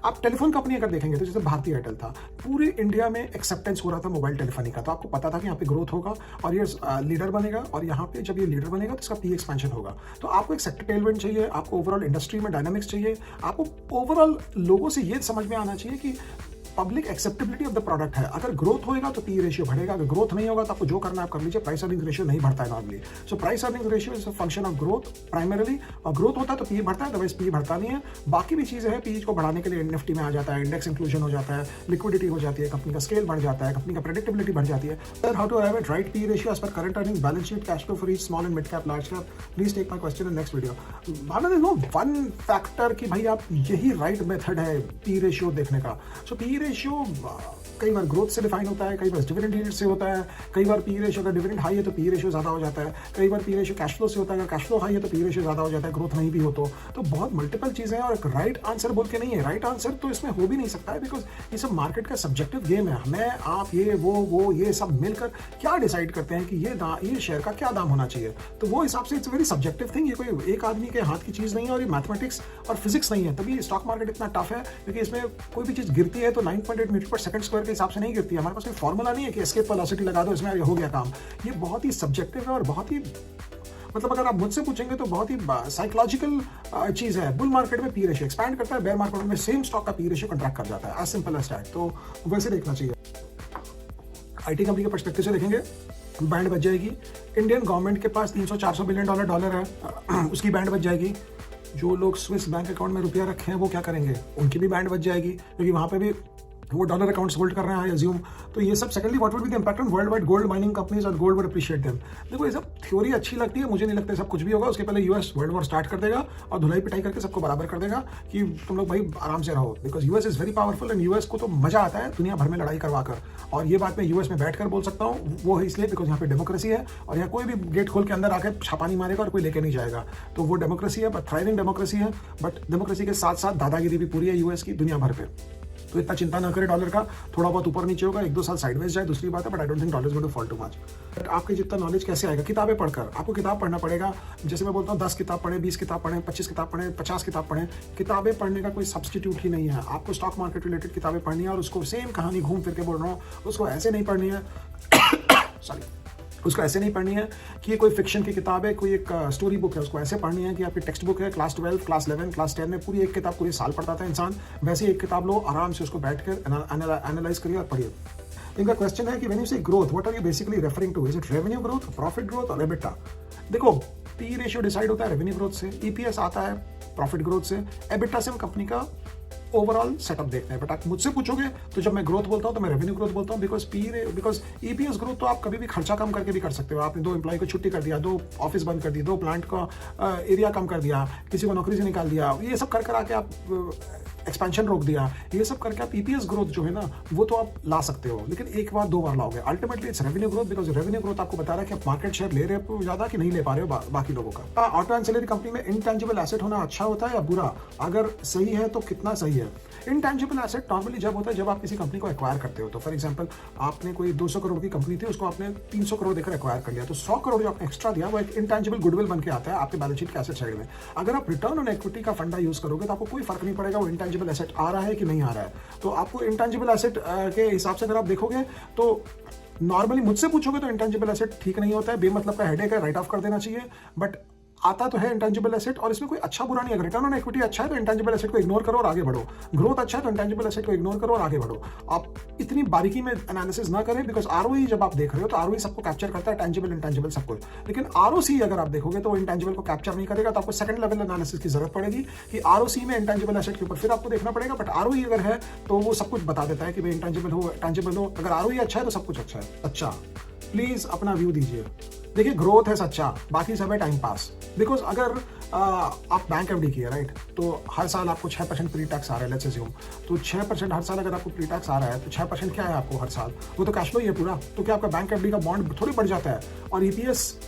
आप telephone company अगर देखेंगे तो जैसे भारतीय एयरटेल था, पूरे इंडिया में एक्सेप्टेंस हो रहा था मोबाइल टेलीफोनी का, तो आपको पता था कि यहाँ पे ग्रोथ होगा और ये लीडर बनेगा, और यहाँ पे जब ये लीडर बनेगा तो इसका पी एक्सपेंशन होगा। तो आपको एक सेक्टर टेलमेंट चाहिए, आपको ओवरऑल इंडस्ट्री में डायनामिक्स चाहिए, आपको ओवरऑल लोगों से ये समझ में आना चाहिए कि public acceptability of the product है। अगर ग्रोथ होएगा तो पी रेशियो बढ़ेगा, अगर ग्रोथ नहीं होगा तो आपको जो करना है आप कर लीजिए। प्राइस अर्निंग रेशियो नहीं बढ़ता है normally. So price earning ratio is a function of growth primarily, और ग्रोथ होता है तो पी बढ़ता है, अदरवाइज पी बढ़ता नहीं है। बाकी भी चीजें हैं, पी को बढ़ाने के लिए निफ्टी में आ जाता है, इंडेक्स इंक्लूजन हो जाता है, लिक्विडिटी हो जाती है, कंपनी का स्केल बढ़ जाता है, कंपनी का प्रेडिक्टेबिलिटी बढ़ जाती है। Sir, how to arrive at right P ratio as per current earning, balance sheet, cash flow for each small and mid cap, large cap? Please take my question in next video. Bhavana, there is no one factor कि भाई आप यही right method है P ratio देखने का। सो P ratio कई बार growth से define होता है, कई बार डिविडेंड यील्ड से होता है, कई बार पी रेशियो अगर डिविडेंड हाई है तो पी रेशियो ज्यादा हो जाता है, कई बार पी रेशियो कैश फ्लो से होता है, अगर कैश फ्लो हाई है तो पी रेशियो ज्यादा हो जाता है, ग्रोथ नहीं भी हो तो बहुत मल्टीपल चीजें हैं, और एक राइट आंसर बोल के नहीं है। राइट आंसर तो इसमें हो भी नहीं सकता है, बिकॉज ये सब मार्केट का सब्जेक्टिव गेम है। मैं आप ये वो ये सब मिलकर क्या डिसाइड करते हैं कि ये शेयर का क्या दाम होना चाहिए, तो वो हिसाब से इट्स वेरी सब्जेक्टिव थिंग। ये कोई एक आदमी के हाथ की चीज नहीं है, और ये मैथमेटिक्स और फिजिक्स नहीं है, तभी स्टॉक मार्केट इतना टफ है, क्योंकि इसमें कोई भी चीज गिरती है तो 9.8 मीटर पर सेकंड स्क्वायर के हिसाब से नहीं गिरती है। हमारे पास कोई फॉर्मूला नहीं है कि एस्केप वेलोसिटी लगा दो इसमें हो गया काम। ये बहुत ही सब्जेक्टिव है और बहुत ही, मतलब अगर आप मुझसे पूछेंगे तो बहुत ही साइकोलॉजिकल चीज है। बुल मार्केट में पी रेशियो एक्सपैंड करता है, बेयर मार्केट में सेम स्टॉक का पी रेशियो कंट्रैक्ट कर जाता है, एज सिंपल एज दैट। तो वैसे देखना चाहिए। आईटी कंपनी के पर्सपेक्टिव से देखेंगे, बैंड बच जाएगी। इंडियन गवर्नमेंट के पास 300-400 बिलियन डॉलर है, उसकी बैंड बच जाएगी। जो लोग स्विस बैंक अकाउंट में रुपया रखे हैं वो क्या करेंगे, उनकी भी बैंड बच जाएगी, क्योंकि वहां पे भी वो डॉलर अकाउंट्स होल्ड कर रहे हैं, आई अज्यूम। तो ये सब secondly what will be the impact on world wide gold mining companies, और गोल्ड वुड अप्रिशिएट देम। देखो, ये सब थ्योरी अच्छी लगती है, मुझे नहीं लगता सब कुछ भी होगा। उसके पहले यूएस वर्ल्ड वॉर स्टार्ट कर देगा और धुलाई पिटाई करके सबको बराबर कर देगा कि तुम लोग भाई आराम से रहो, because US is very powerful, and US को तो मजा आता है दुनिया भर में लड़ाई करवा कर। और ये बात मैं यूएस में बैठकर बोल सकता हूँ, वो है इसलिए बिकॉज यहाँ पे डेमोक्रेसी है, और यहाँ कोई भी गेट खोल के अंदर आकर छापा नहीं मारेगा और कोई लेके नहीं जाएगा। तो वो डेमोक्रेसी है, बट थ्राइविंग डेमोक्रेसी है। बट डेमोक्रेसी के साथ साथ दादागिरी भी पूरी है यूएस की दुनिया भर पे। तो इतना चिंता ना करें डॉलर का, थोड़ा बहुत ऊपर नीचे होगा, 1-2 साल साइडवेज जाए दूसरी बात है, but I don't think dollar is going to fall too much. But आपके जितना नॉलेज कैसे आएगा? किताबें पढ़कर। आपको किताब पढ़ना पड़ेगा। जैसे मैं बोलता हूँ 10 किताब पढ़ें, 20 किताब पढ़ें, 25 किताब पढ़ें, 50 किताब पढ़ें। किताबें पढ़ने का कोई सब्सटीट्यूट ही नहीं है। आपको स्टॉक मार्केट रिलेटेड किताबें पढ़नी है, और उसको सेम कहानी घूम फिर के बोल रहा हूँ, उसको ऐसे नहीं पढ़नी है सॉरी, उसको ऐसे नहीं पढ़नी है कि कोई फिक्शन की किताब है, कोई एक स्टोरी बुक है, उसको ऐसे पढ़नी है कि आपकी टेक्स्ट बुक है, क्लास 12, क्लास 11, क्लास 10 में पूरी एक किताब पूरी साल पढ़ता था इंसान, वैसे एक किताब लो, आराम से उसको बैठ कर एनालाइज करिए और पढ़िए। इनका क्वेश्चन है कि when you say growth, what are you basically referring to? Is it revenue growth, profit growth और एबिटा? देखो, पी रेशियो डिसाइड होता है रेवेन्यू ग्रोथ से, ईपीएस आता है प्रॉफिट ग्रोथ से, एबिटा से हम कंपनी का ओवरऑल सेटअप देखते हैं। बट आप मुझसे पूछोगे तो जब मैं ग्रोथ बोलता हूं तो मैं रेवेन्यू ग्रोथ बोलता हूं, बिकॉज ईपीएस ग्रोथ तो आप कभी भी खर्चा कम करके भी कर सकते हो। आपने 2 एम्प्लॉय को छुट्टी कर दिया, 2 ऑफिस बंद कर दिए, 2 प्लांट का एरिया कम कर दिया, किसी को नौकरी से निकाल दिया, ये सब कर आके आप एक्सपेंशन रोक दिया, ये सब करके आप ईपीएस ग्रोथ जो है ना वो तो आप ला सकते हो, लेकिन एक बार 2 बार लाओगे। Ultimately it's revenue growth, because revenue growth आपको बता रहा है कि आप मार्केट शेयर ले रहे हो ज्यादा कि नहीं ले पा रहे हो बाकी लोगों का। ऑटो एंसिलरी कंपनी में इनटेंजिबल एसेट होना अच्छा होता है या बुरा? अगर सही है तो कितना सही है? इनटेंजिबल एसेट नॉर्मली जब होता है जब आप किसी कंपनी को एक्वायर करते हो। तो फॉर एग्जांपल आपने कोई 200 करोड़ की कंपनी थी, उसको आपने 300 करोड़ देकर एक्वायर कर लिया, तो 100 करोड़ जो आपने एक्स्ट्रा दिया वो एक इनटेंजिबल गुडविल बन के आता है आपके बैलेंस शीट के एसेट साइड में। अगर आप रिटर्न ऑन इक्विटी का फंडा यूज करोगे तो आपको कोई फर्क नहीं पड़ेगा वो इंटेंजिबल एसेट आ रहा है कि नहीं आ रहा है। तो आपको इंटेंजिबल एसेट के हिसाब से अगर आप देखोगे तो नॉर्मली मुझसे पूछोगे तो इंटेंजिबल एसेट ठीक नहीं होता है, बेमतलब का हेडेक है, राइट ऑफ कर देना चाहिए। बट आता तो है इंटेंजिबल एसेट, और इसमें कोई अच्छा बुरा नहीं है। रिटर्न ऑन इक्विटी अच्छा है तो इंटेंजिबल एसेट को इग्नोर करो और आगे बढ़ो, ग्रोथ अच्छा है तो इंटेंजिबल एसेट को इग्नोर करो और आगे बढ़ो। आप इतनी बारीकी में एनालिसिस ना करें, बिकॉज आरओई जब आप देख रहे हो तो आरओई सबको कैप्चर करता है, टेंजिबल इंटेंजिबल सब कुछ, लेकिन आरओसी अगर आप देखोगे तो वो इंटेंजिबल को कैप्चर नहीं करेगा। तो आपको सेकंड लेवल एनालिसिस की जरूरत पड़ेगी कि आरओसी में इंटेंजिबल एसेट के ऊपर फिर आपको देखना पड़ेगा। बट आरओई अगर है तो वो सब कुछ बता देता है कि भाई इंटेंजिबल हो टेंजिबल हो। अगर आरओई अच्छा है तो सब कुछ अच्छा है। अच्छा, प्लीज अपना व्यू दीजिए। देखिए, ग्रोथ है सच्चा, बाकी सब है टाइम पास। बिकॉज अगर आप बैंक एफडी किए राइट, तो हर साल आपको 6% प्री टैक्स आ रहा है, लेट्स अज्यूम। तो 6% हर साल अगर आपको प्री टैक्स आ रहा है तो 6% क्या है आपको हर साल? वो तो कैश फ्लो ही है पूरा। तो क्या आपका बैंक एफडी का बॉन्ड थोड़ी बढ़ जाता है? और ईपीएस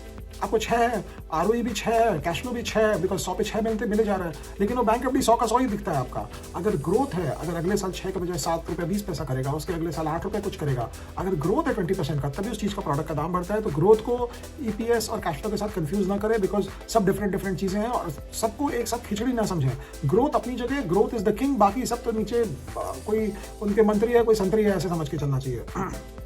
आपको 6 है, आरओई भी 6 है, कैश फ्लो भी 6 है, बिकॉज 100 पे 6 मिले जा रहा है, लेकिन वो बैंक एफडी 100 का 100 ही दिखता है आपका। अगर ग्रोथ है, अगर अगले साल 6 के बजाय 7 रुपये 20 पैसा करेगा, उसके अगले साल 8 रुपये कुछ करेगा, अगर ग्रोथ है 20% का, तभी उस चीज़ का प्रोडक्ट का दाम बढ़ता है। तो ग्रोथ को ईपीएस और कैश फ्लो के साथ कंफ्यूज ना करें, बिकॉज सब डिफरेंट चीज़ें हैं और सबको एक साथ खिचड़ी ना समझें। ग्रोथ अपनी जगह, ग्रोथ इज द किंग, बाकी सब तो नीचे कोई उनके मंत्री है, कोई संतरी है, ऐसे समझ के चलना चाहिए।